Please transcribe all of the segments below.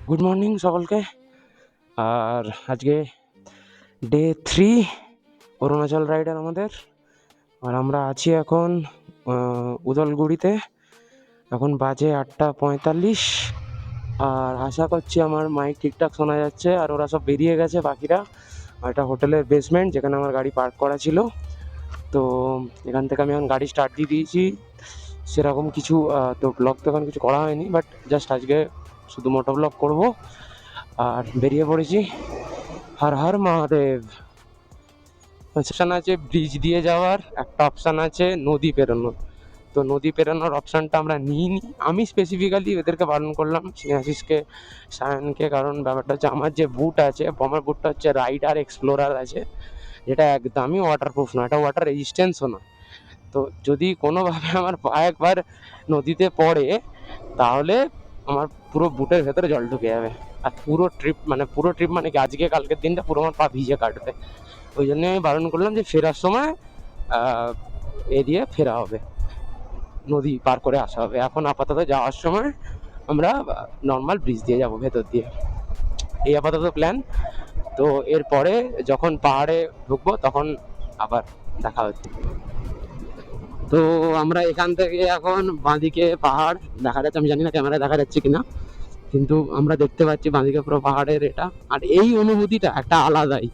Good morning সকলকে। আর আজকে day 3 Arunachal rider আমাদের। আর আমরা আছি এখন উদলগুড়িতে। এখন বাজে 8:45। আর আশা করছি আমার মাইক ঠিকঠাক শোনা যাচ্ছে। আর ওরা সব বেরিয়ে গেছে বাকিরা। আর এটা হোটেলের বেসমেন্ট যেখানে আমার গাড়ি পার্ক করা ছিল। তো এখান থেকে আমি এখন গাড়ি স্টার্ট দিয়ে দিয়েছি। সেরকম কিছু তো ব্লগ তো এখন কিছু করা হয়নি, বাট জাস্ট আজকে শুধু মোটো ব্লগ করবো। আর বেরিয়ে পড়েছি। হর হর মহাদেব। অপশান আছে ব্রিজ দিয়ে যাওয়ার, একটা অপশান আছে নদী পেরোনোর। তো নদী পেরোনোর অপশানটা আমরা নিইনি। আমি স্পেসিফিক্যালি ওদেরকে বারণ করলাম, স্নেহাশিসকে, সায়নকে, কারণ ব্যাপারটা হচ্ছে আমার যে বুট আছে, আমার বুটটা হচ্ছে রাইডার এক্সপ্লোরার আছে, যেটা একদমই ওয়াটারপ্রুফ না, এটা ওয়াটার রেজিস্ট্যান্সও না। তো যদি কোনোভাবে আমার পা একবার নদীতে পড়ে তাহলে আমার পুরো বুটের ভেতরে জল ঢুকে যাবে। আর পুরো ট্রিপ মানে কি আজকে কালকের দিনটা পুরো আমার পা ভিজে কাটবে। ওই জন্য আমি বারণ করলাম যে ফেরার সময় এ দিয়ে ফেরা হবে, নদী পার করে আসা হবে। এখন আপাতত যাওয়ার সময় আমরা নর্মাল ব্রিজ দিয়ে যাব ভেতর দিয়ে, এই আপাতত প্ল্যান। তো এরপরে যখন পাহাড়ে ঢুকবো তখন আবার দেখা হচ্ছে। তো আমরা এখান থেকে এখন বাঁদিকে পাহাড় দেখা যাচ্ছে, আমি জানি না ক্যামেরায় দেখা যাচ্ছে কিনা, কিন্তু আমরা দেখতে পাচ্ছি বাঁদিকে পুরো পাহাড়ের এটা। আর এই অনুভূতিটা একটা আলাদাই।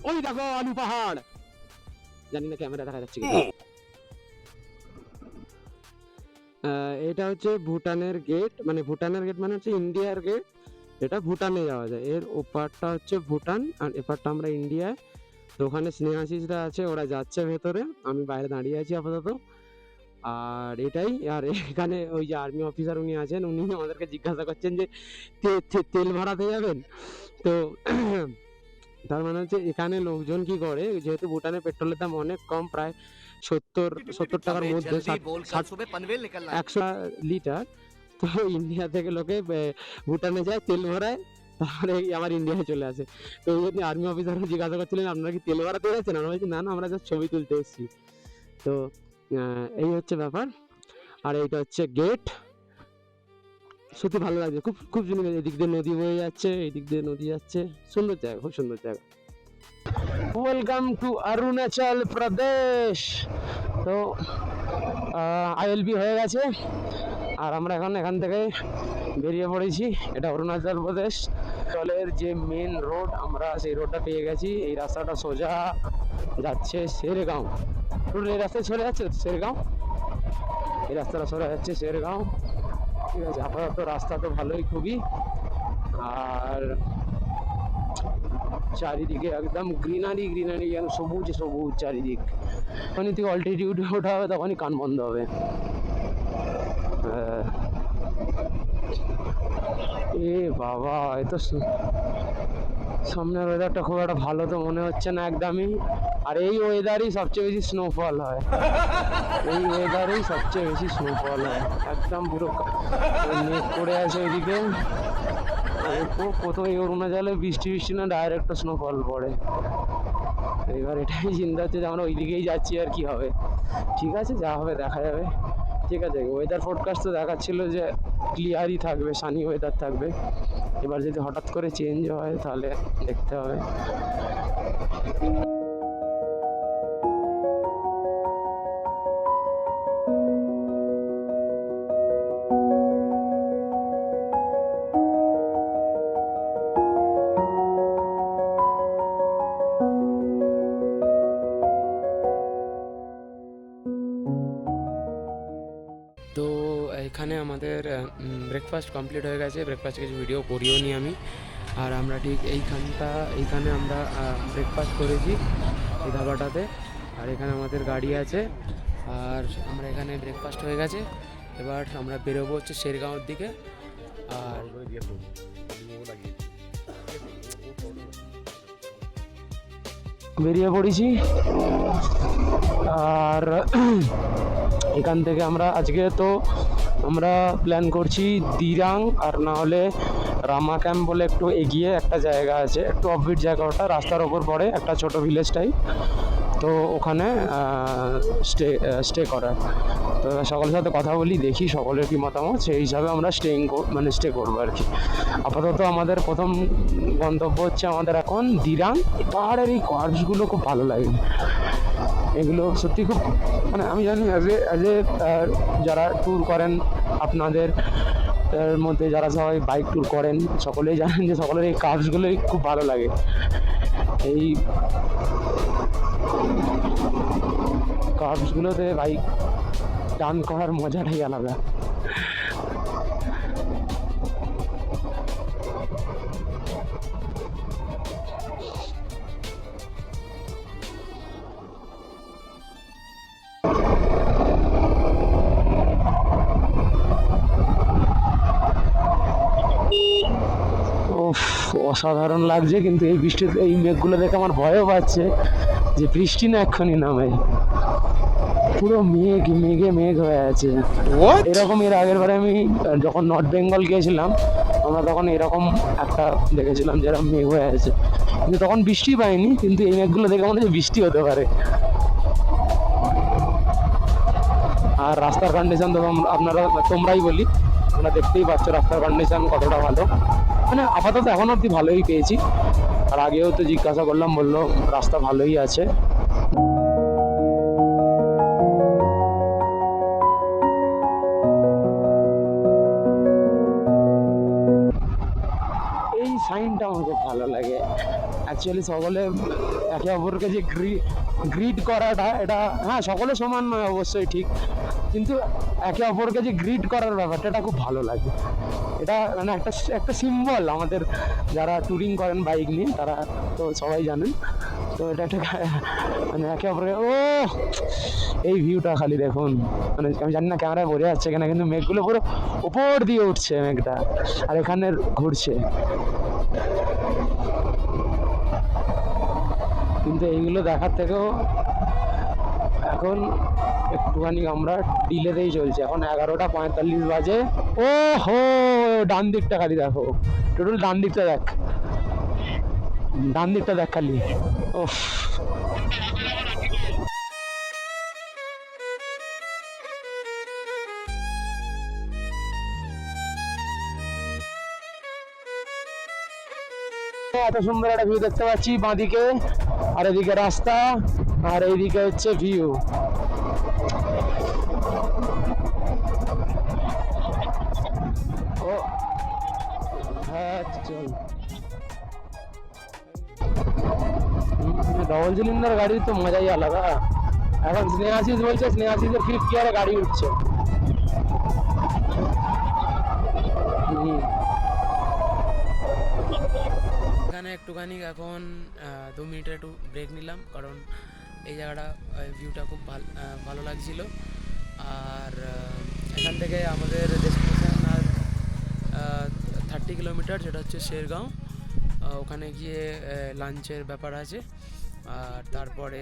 ওই দেখো আলু পাহাড়, জানি না ক্যামেরা দেখা যাচ্ছে কিনা। এটা হচ্ছে ভুটানের গেট, ভুটানের গেট মানে হচ্ছে ইন্ডিয়ার গেট, এটা ভুটানে যাওয়া যায়। এর ওপারটা হচ্ছে ভুটান আর এপারটা আমরা ইন্ডিয়ায়। তো ওখানে স্নেহাশিসরা আছে, ওরা যাচ্ছে ভেতরে, আমি বাইরে দাঁড়িয়ে আছি আপাতত। আর এটাই। আর এখানে ওই যে আর্মি অফিসার উনি আছেন, উনি আমাদেরকে জিজ্ঞাসা করছেন যে তেল ভরাতে যাবেন। তো তার মানে হচ্ছে এখানে লোকজন কি করে, যেহেতু ভুটানে পেট্রোলের দাম অনেক কম, প্রায় 70 টাকার মধ্যে, 100 লিটার। তো ইন্ডিয়া থেকে লোকে ভুটানে যায়, তেল ভরায়, তারপরে আমার ইন্ডিয়ায় চলে আসে। তো ওই জন্য আর্মি অফিসার জিজ্ঞাসা করছিলেন আপনারা কি তেল ভরাতে যাচ্ছেন? আমরা বলছি না না, আমরা জাস্ট ছবি তুলতে এসেছি। তো এই হচ্ছে ব্যাপার। আর এইটা হচ্ছে গেট। সত্যি ভালো লাগছে, খুব খুব সুন্দর। এদিক দিয়ে নদী বয়ে যাচ্ছে, এই দিক দিয়ে নদী যাচ্ছে, সুন্দর জায়গা, খুব সুন্দর জায়গা। Welcome to Arunachal Pradesh. তো আইএলবি হয়ে গেছে আর আমরা এখন এখান থেকে বেরিয়ে পড়েছি। এটা অরুণাচল প্রদেশ জলের যে মেন রোড, আমরা সেই রোডটা পেয়ে গেছি। এই রাস্তাটা সোজা যাচ্ছে শেরগাঁও। এই রাস্তায় সরে যাচ্ছে শেরগাঁও, এই রাস্তাটা সরে যাচ্ছে শেরগাঁও। ঠিক আছে, আপাতত রাস্তা তো ভালোই খুবই। আর চারিদিকে একদম গ্রিনারি গ্রিনারি, যেন সবুজ সবুজ চারিদিক। যখনই থেকে অল্টিটিউডে ওঠা হবে তখনই কান বন্ধ হবে। এ বাবা, এ তো সামনের ওয়েদারটা খুব একটা ভালো তো মনে হচ্ছে না একদমই। আর এই ওয়েদারই সবচেয়ে বেশি স্নোফল হয়, এই ওয়েদারেই সবচেয়ে বেশি স্নোফল হয়। একদম পুরো মেঘ পড়ে আছে ওইদিকে। কোথাও এই অরুণাচলে বৃষ্টি বৃষ্টি না, ডাইরেক্ট স্নোফল পড়ে। এবার এটাই চিন্তা হচ্ছে যে আমরা ওই দিকেই যাচ্ছি, আর কি হবে। ঠিক আছে, যা হবে দেখা যাবে। ঠিক আছে, ওয়েদার ফোরকাস্ট তো দেখাচ্ছিল যে ক্লিয়ারই থাকবে, সানি ওয়েদার থাকবে। এবার যদি হঠাৎ করে চেঞ্জ হয় তাহলে দেখতে হবে। তো এখানে আমাদের ব্রেকফাস্ট কমপ্লিট হয়ে গেছে। ব্রেকফাস্ট কিছু ভিডিও করিও নি আমি। আর আমরা ঠিক এইখানে আমরা ব্রেকফাস্ট করেছি এই ধাবাটাতে। আর এখানে আমাদের গাড়ি আছে। আর আমরা এখানে ব্রেকফাস্ট হয়ে গেছে, এবার আমরা বেরোবো হচ্ছে শেরগাঁওর দিকে। আর বেরিয়ে পড়েছি। আর এখান থেকে আমরা আজকে তো আমরা প্ল্যান করছি দিরাং, আর না হলে রামা ক্যাম্প বলে একটু এগিয়ে একটা জায়গা আছে, একটু অফবিট জায়গা, ওটা রাস্তার ওপর পড়ে, একটা ছোট ভিলেজ টাইপ। তো ওখানে স্টে করার। তো সকলের সাথে কথা বলি, দেখি সকলের কী মতামত, সেই হিসাবে আমরা স্টে করবো আর কি। আপাতত আমাদের প্রথম গন্তব্য হচ্ছে আমাদের এখন দিরাং। পাহাড়ের এই কার্ভসগুলো খুব ভালো লাগে, এগুলো সত্যি খুব, মানে আমি জানি অ্যাজ এ যারা ট্যুর করেন আপনাদের এর মধ্যে, যারা সবাই বাইক ট্যুর করেন, সকলেই জানেন যে সকলের এই কার্ভসগুলোই খুব ভালো লাগে। এই কার্ভসগুলোতে বাইক টার্ন করার মজাটাই আলাদা। অসাধারণ লাগছে, কিন্তু এই বৃষ্টিতে এই মেঘগুলো দেখে আমার ভয়ও পাচ্ছে যে বৃষ্টি না এক্ষুনি নামে। পুরো মেঘ হয়ে আছে এরকম। এর আগের বারে আমি যখন নর্থ বেঙ্গল গিয়েছিলাম, আমরা তখন এরকম একটা দেখেছিলাম যেরকম মেঘ হয়ে আছে, কিন্তু তখন বৃষ্টি পাইনি। কিন্তু এই মেঘগুলো দেখে মনে হচ্ছে বৃষ্টি হতে পারে। আর রাস্তার কন্ডিশন তো তোমরাই বলি, তোমরা দেখতেই পাচ্ছ রাস্তার কন্ডিশন কতটা ভালো। মানে আপাতত এখন অবধি ভালোই পেয়েছি, আর আগেও তো জিজ্ঞাসা করলাম, বললো রাস্তা ভালোই আছে। এই সাইনটা আমার খুব ভালো লাগে অ্যাকচুয়ালি। সকলে একে অপরকে যে গ্রিট করাটা, এটা হ্যাঁ সকলে সমান নয় অবশ্যই ঠিক, কিন্তু একে অপরকে যে গ্রিট করার ব্যাপারটা, এটা খুব ভালো লাগে। এটা মানে একটা সিম্বল আমাদের যারা ট্যুরিং করেন বাইক নিয়ে, তারা তো সবাই জানেন। তো এটা একটা মানে একে অপরকে, এই ভিউটা খালি দেখুন, মানে আমি জানি না ক্যামেরায় বোঝা যাচ্ছে কিনা, কিন্তু মেঘগুলো পুরো উপর দিয়ে উঠছে মেঘটা, আর এখানে ঘুরছে। কিন্তু এইগুলো দেখার থেকেও এখন একটুখানি আমরা ডিলেতেই চলছে। এখন 11:45 বাজে। ও হো, ডান দিকটা খালি দেখো, টোটাল ডান দিকটা দেখ, খালি। ও এত সুন্দর একটা ভিউ দেখতে পাচ্ছি বাঁদিকে, আর এদিকে রাস্তা, আর এইদিকে হচ্ছে ভিউ। ও হ্যাঁ চল, ডবল সিলিন্ডার গাড়ির তো মজাই আলাদা। এখন স্নেহাশিস বলছে স্নেহাশিসের 5th গিয়ারে গাড়ি উঠছে। এখানে একটুখানি এখন 2 মিনিটের একটু ব্রেক নিলাম, কারণ এই জায়গাটা ভিউটা খুব ভালো লাগছিল। আর এখান থেকে আমাদের ডেস্টিনেশন আর 30 কিলোমিটার, যেটা হচ্ছে শেরগাঁও। ওখানে গিয়ে লাঞ্চের ব্যাপার আছে, আর তারপরে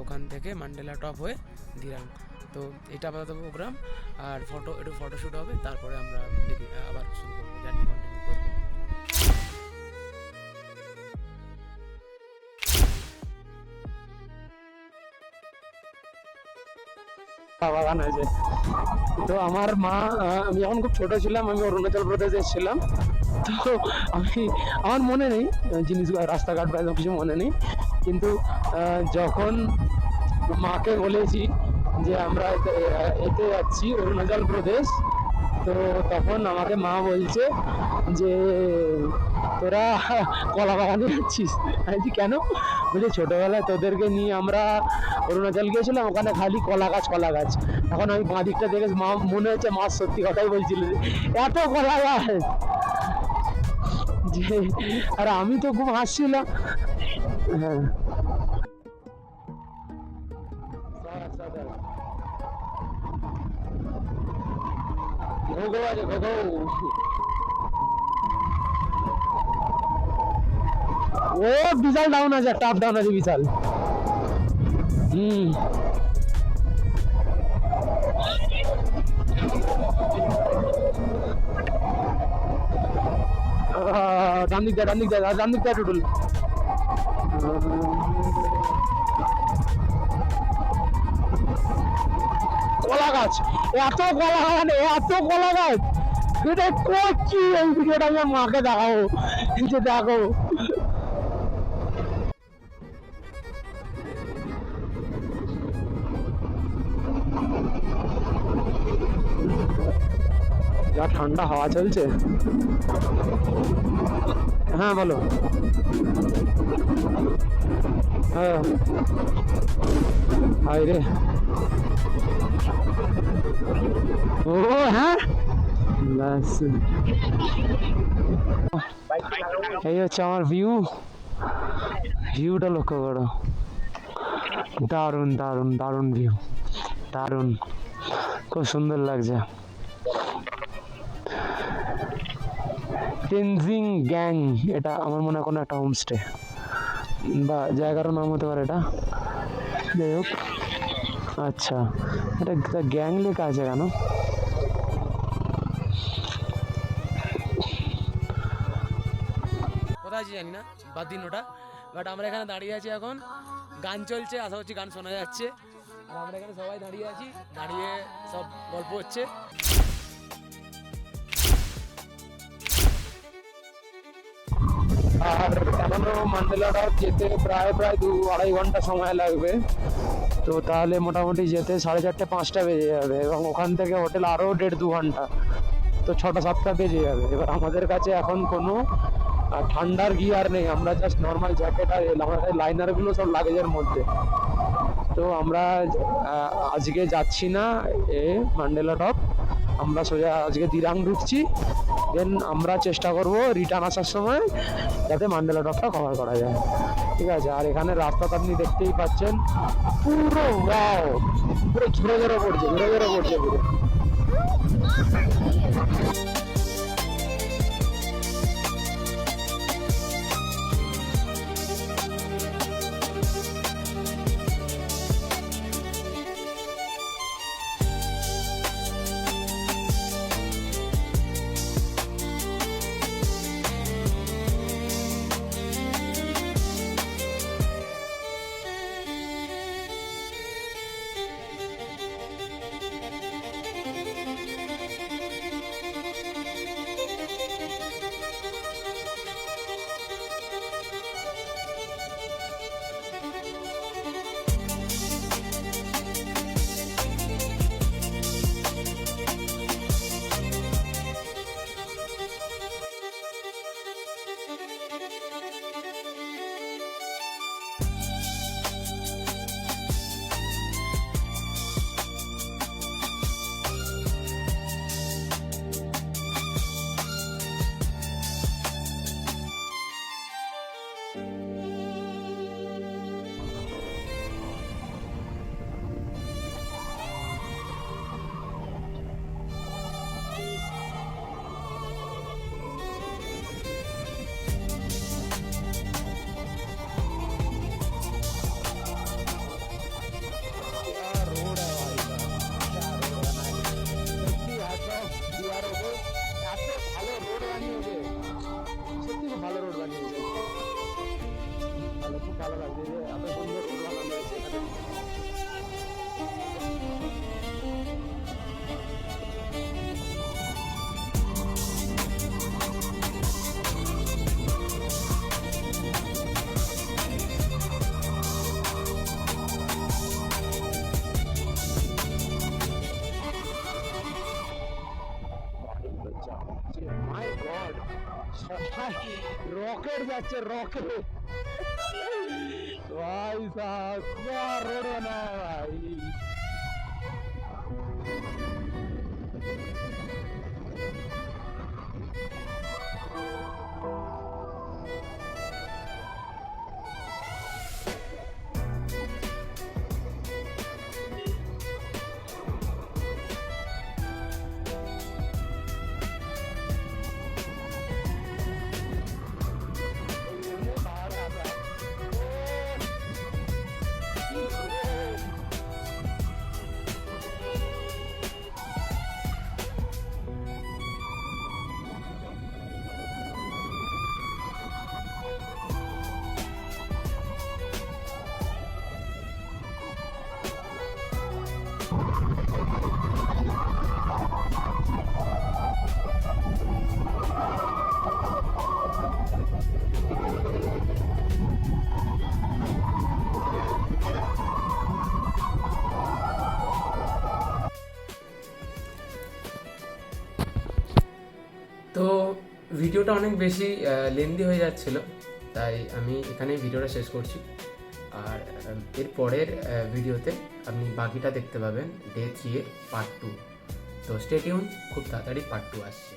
ওখান থেকে মান্ডেলা টপ হয়ে দিরাং। তো এটা আপাতত প্রোগ্রাম, আর একটু ফটোশ্যুট হবে, তারপরে আমরা আবার শুরু করবো, জার্নি কন্টিনিউ করবো। বাগান আছে। তো আমার মা, আমি যখন খুব ছোট ছিলাম, আমি অরুণাচল প্রদেশে এসেছিলাম। তো আমার মনে নেই জিনিসগুলো, রাস্তাঘাট বা কিছু মনে নেই, কিন্তু যখন মাকে বলেছি যে আমরা এতে যাচ্ছি অরুণাচল প্রদেশ, তো তখন আমাকে মা বলছে যে তোরা কলা বাগানে যাচ্ছিস। আমি কেন? বলছি ছোটবেলায় তোদেরকে নিয়ে আমরা অরুণাচল গিয়েছিলাম, ওখানে খালি কলা গাছ। এখন আমি বাঁ দিকটা দেখে মা, মনে হচ্ছে মা সত্যি কথাই বলছিল, এত কলা গাছ যে, আর আমি তো খুব হাসছিলাম। হ্যাঁ ও বিশাল ডাউন আছে, টাপ ডাউন আছে বিশাল। ডান দিকটা টোটাল। কলা গাছ, এত কলা গাছ, এত কলা গাছ। এটা করছি এই ভিডিওটা আমি মাকে দেখাবো যে দেখো। যা ঠান্ডা হাওয়া চলছে। হ্যাঁ বলো। হ্যাঁ হাই রে। ও হ্যাঁ ব্যাস, এই হচ্ছে আমার ভিউটা লক্ষ্য করো। দারুণ দারুণ দারুণ ভিউ, দারুণ, খুব সুন্দর লাগছে। তেনজিং গ্যাং, এটা আমার মনে হয় কোনো একটা হোমস্টে বা জায়গারও নাম হতে পারে এটা, যাই হোক। আচ্ছা, এটা গ্যাং লেখা আছে কেন? কোথায় আছি জানি না, বাদ দিন ওটা। বাট আমরা এখানে দাঁড়িয়ে আছি, এখন গান চলছে, আশা করছি গান শোনা যাচ্ছে। আর আমরা এখানে সবাই দাঁড়িয়ে আছি, দাঁড়িয়ে সব গল্প হচ্ছে। আর এখনো মান্ডেলা ডক যেতে প্রায় 2-2.5 ঘন্টা সময় লাগবে। তো তাহলে মোটামুটি যেতে 4:30-5টা বেজে যাবে, এবং ওখান থেকে হোটেল আরও 1.5-2 ঘন্টা, তো 6টা-7টা বেজে যাবে। এবার আমাদের কাছে এখন কোনো ঠান্ডার গিয়ার নেই, আমরা জাস্ট নর্মাল জ্যাকেট আর আমাদের লাইনারগুলো সব লাগেজের মধ্যে। তো আমরা আজকে যাচ্ছি না মান্ডেলা টপ, আমরা সোজা আজকে দিরাং ঢুকছি। দেন আমরা চেষ্টা করব রিটার্ন আসার সময় যাতে মান্ডেলা টপটা কভার করা যায়, ঠিক আছে। আর এখানে রাস্তাটা আপনি দেখতেই পাচ্ছেন, পুরো ওয়াও, পুরো ঝুড়ে পড়ছে পুরো। রকেট যাচ্ছে, রকেট ভাই সাহব, রোড বানা ভাই। ভিডিওটা অনেক বেশি লেন্দি হয়ে যাচ্ছিল, তাই আমি এখানেই ভিডিওটা শেষ করছি। আর এর পরের ভিডিওতে আপনি বাকিটা দেখতে পাবেন ডে 3 এর পার্ট 2। তো স্টে টিউন, খুব তাড়াতাড়ি পার্ট 2 আসছে।